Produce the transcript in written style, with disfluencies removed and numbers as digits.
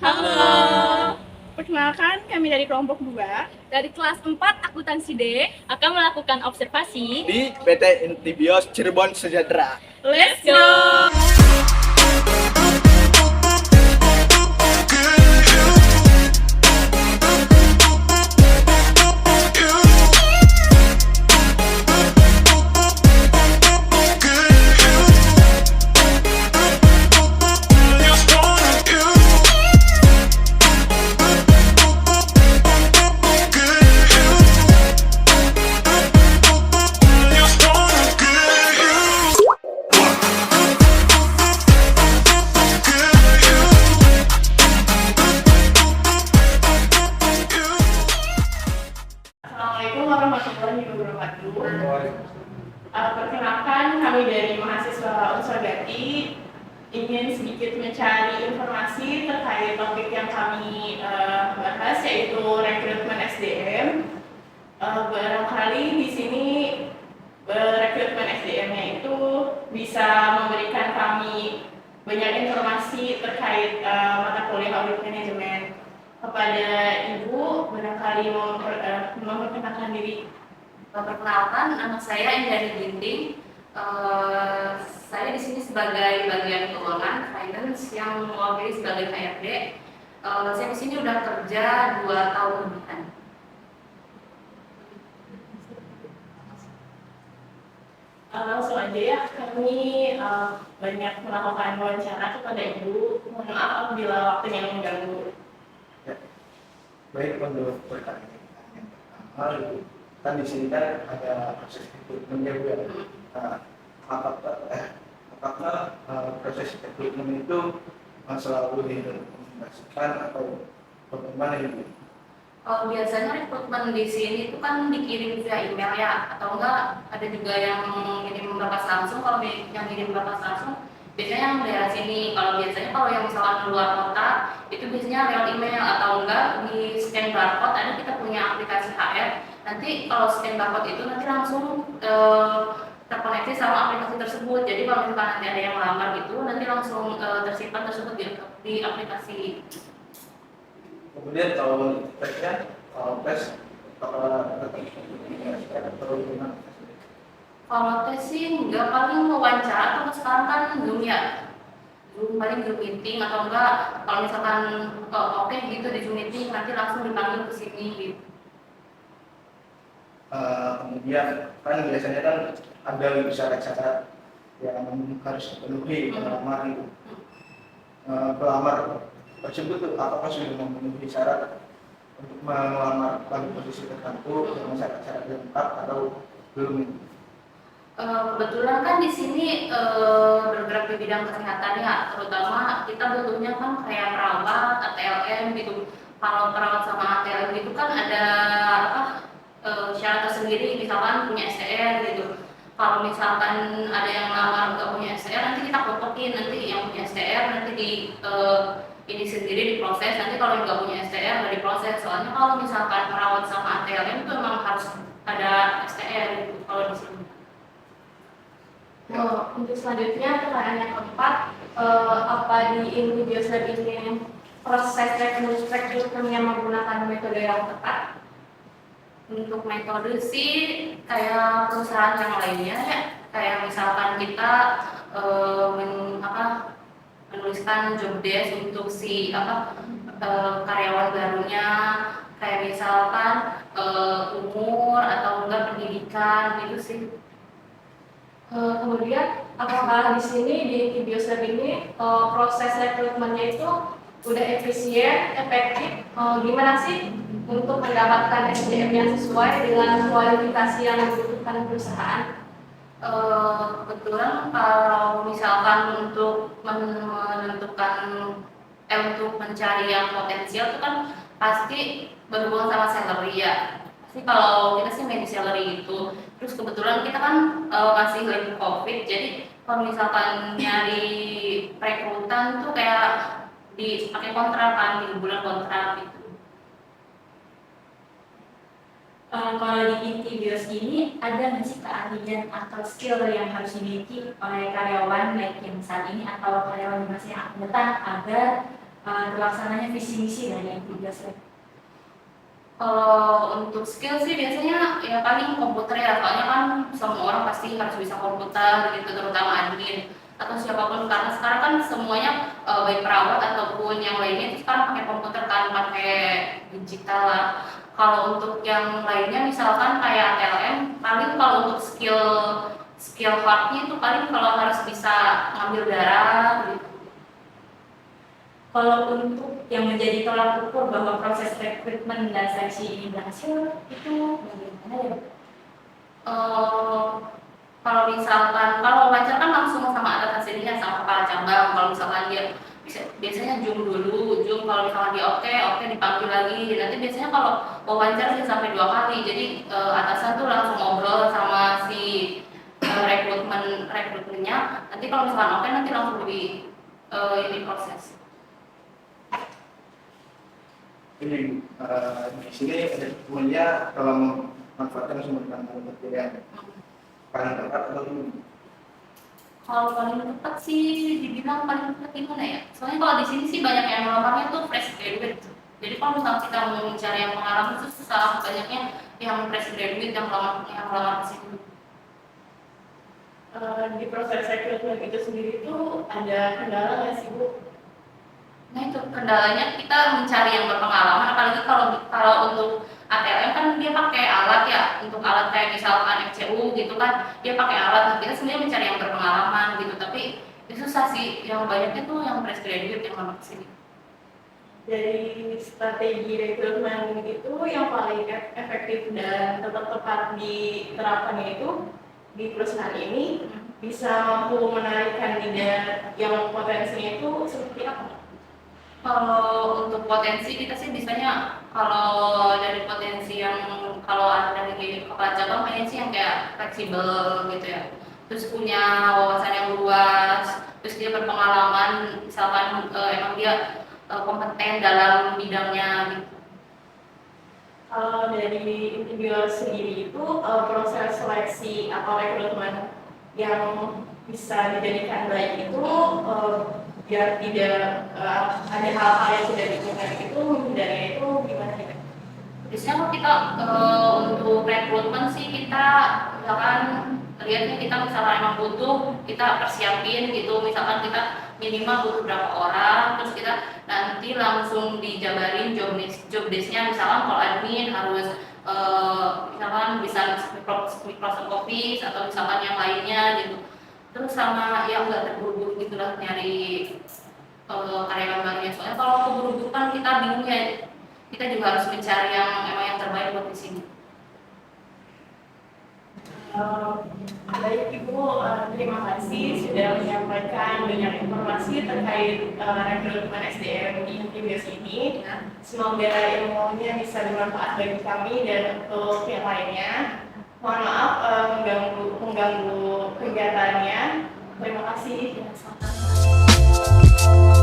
Halo. Perkenalkan, kami dari kelompok 2 Dari kelas 4 akuntansi D akan melakukan observasi. Di PT Intibios Cirebon Sejahtera. Let's go. Assalamualaikum warahmatullahi wabarakatuh. Perkenalkan, kami dari mahasiswa Unsur Gati ingin sedikit mencari informasi terkait topik yang kami bahas, yaitu rekrutmen SDM. Barangkali di sini rekrutmen SDM-nya itu bisa memberikan kami banyak informasi terkait mata kuliah audit manajemen. Kepada Ibu, barangkali memperkenalkan diri. Perkenalkan, nama saya Indah Ginting. Saya di sini sebagai bagian keuangan finance yang mewakili sebagai HRD. Saya di sini udah kerja 2 tahun lebihan. Langsung aja ya, kami banyak melakukan wawancara kepada Ibu. Mohon maaf apabila waktunya mengganggu. Baik, untuk pertanyaan yang pertama, kan di sini kan ada proses rekrutmen ya Bu ya. Nah, apakah proses rekrutmen itu selalu diimplementasikan atau bagaimana Ibu? Biasanya rekrutmen di sini itu kan dikirim via email ya, atau enggak ada juga yang ngirim berkas langsung. Kalau yang ngirim berkas langsung biasanya yang daerah sini. Kalau yang misalkan luar kota itu biasanya lewat email atau enggak di scan barcode. Ada kita punya aplikasi HR. Nanti kalau scan barcode itu nanti langsung terkoneksi sama aplikasi tersebut. Jadi kalau misalkan nanti ada yang melamar gitu, nanti langsung tersimpan tersebut di aplikasi. Kemudian kalau tesnya, tes apakah atau gimana? Kalau tes sih enggak, paling wawancara. Kalau sekarang kan Zoom ya, Zoom paling Zoom meeting atau enggak kalau misalkan oke gitu di Zoom meeting nanti langsung dipanggil ke sini gitu. Kemudian kan biasanya kan ada syarat-syarat yang harus dipenuhi pelamar itu. Pelamar tersebut tuh apakah sudah memenuhi syarat untuk melamar pada posisi tertentu dengan syarat-syarat yang lengkap atau belum? Kebetulan kan di sini bergerak di bidang kesehatan ya, terutama kita butuhnya kan kayak perawat, ATLM gitu. Kalau perawat sama ATLM itu kan ada syarat tersendiri, misalkan punya STR gitu. Kalau misalkan ada yang lamar nggak punya STR, nanti kita kotokin, nanti yang punya STR nanti ini sendiri diproses. Nanti kalau yang nggak punya STR nggak diproses. Soalnya kalau misalkan perawat sama ATLM itu memang harus ada STR gitu kalau di sini. Untuk selanjutnya pertanyaan yang keempat, apa di Intibios Lab ini proses rekrutmennya menggunakan metode yang tepat? Untuk metode sih kayak perusahaan yang lainnya ya, kayak misalkan kita menuliskan job desk untuk si karyawan barunya, kayak misalkan umur atau enggak pendidikan gitu sih. Kemudian apakah di sini di Intibios Lab ini proses rekrutmennya itu udah efisien, efektif? Gimana sih untuk mendapatkan SDM yang sesuai dengan kualifikasi yang dibutuhkan perusahaan? Kebetulan kalau misalkan untuk menentukan untuk mencari yang potensial itu kan pasti berhubungan sama salary ya. Pasti kalau kita sih main salary gitu. Terus kebetulan kita kan masih lagi COVID, jadi kalau misalkan nyari rekrutan tuh kayak dipakai kontrak kan, 3 bulan kontrak gitu. Kalau di Intibios ini ada nggak sih keahlian atau skill yang harus dimiliki oleh karyawan baik yang saat ini atau karyawan di masa yang akan datang agar terlaksananya visi misi dari Tibios Lab? Kalau untuk skill sih biasanya ya paling komputer ya, soalnya kan semua orang pasti harus bisa komputer gitu, terutama admin atau siapapun, karena sekarang kan semuanya baik perawat ataupun yang lainnya itu sekarang pakai komputer kan, pakai digital lah. Kalau untuk yang lainnya misalkan kayak LM, paling kalau untuk skill hardnya itu paling kalau harus bisa ngambil darah gitu. Kalau untuk yang menjadi tolak ukur bahwa proses rekrutmen dan seleksi ini berhasil, itu bagaimana ya? Kalau misalkan kalau wawancara kan langsung sama atasan seniornya, sama kepala cabang. Kalau misalkan dia biasanya Zoom dulu, Zoom kalau misalkan dia oke dipanggil lagi. Nanti biasanya kalau wawancara bisa sampai 2 kali. Jadi atasan tuh langsung ngobrol sama si rekrutmennya. Nanti kalau misalkan oke nanti langsung ini proses. Jadi di sini ada dokumennya dalam memanfaatkan sumber daya manusia yang paling tepat atau ini. Kalau paling tepat sih dibilang paling tepat gimana ya? Soalnya kalau di sini sih banyak yang melamarnya tuh fresh graduate. Jadi kalau misalnya kita mau mencari yang pengalaman itu susah, banyaknya yang fresh graduate yang melamar ke sini. Di proses rekrutmen itu sendiri tuh ada kendala nggak sih Bu? Nah itu kendalanya kita mencari yang berpengalaman, apalagi kalau untuk ATLM kan dia pakai alat ya, untuk alat kayak misalkan FCU gitu kan, dia pakai alat. Nah kita sebenarnya mencari yang berpengalaman gitu, tapi itu susah sih. Yang banyaknya tuh yang fresh graduate yang melamar ke sini. Dari strategi rekrutmen itu yang paling efektif dan tetap tepat diterapkannya itu di perusahaan ini bisa mampu menarik kandidat yang potensinya itu seperti apa? Kalau untuk potensi kita sih bisanya kalau dari potensi yang kalau ada dari kepala cabang kayaknya sih yang kayak fleksibel gitu ya, terus punya wawasan yang luas, terus dia berpengalaman, misalkan emang dia kompeten dalam bidangnya gitu. Kalau dari individual sendiri itu proses seleksi atau rekrutmen yang bisa dijadikan baik itu biar tidak ada hal-hal yang tidak diinginkan itu menghindari itu gimana ya? Biasanya kalau kita untuk rekrutmen sih kita misalkan lihatnya kita misalkan emang butuh, kita persiapin gitu, misalkan kita minimal butuh berapa orang, terus kita nanti langsung dijabarin job desk-nya, misalkan kalau admin harus misalkan bisa Microsoft Office atau misalkan yang lainnya gitu. Terus sama yang nggak terburu-buru gitulah nyari karyawan barunya, soalnya kalau keburu-buru kan kita bingung ya, kita juga harus mencari yang emang yang terbaik buat di sini. Baik Ibu, terima kasih sudah menyampaikan banyak informasi terkait rekrutmen SDM di Tibios ini. Semoga ilmunya bisa bermanfaat bagi kami dan untuk yang lainnya. Mohon maaf mengganggu kegiatannya. Terima kasih. Ya, sama-sama.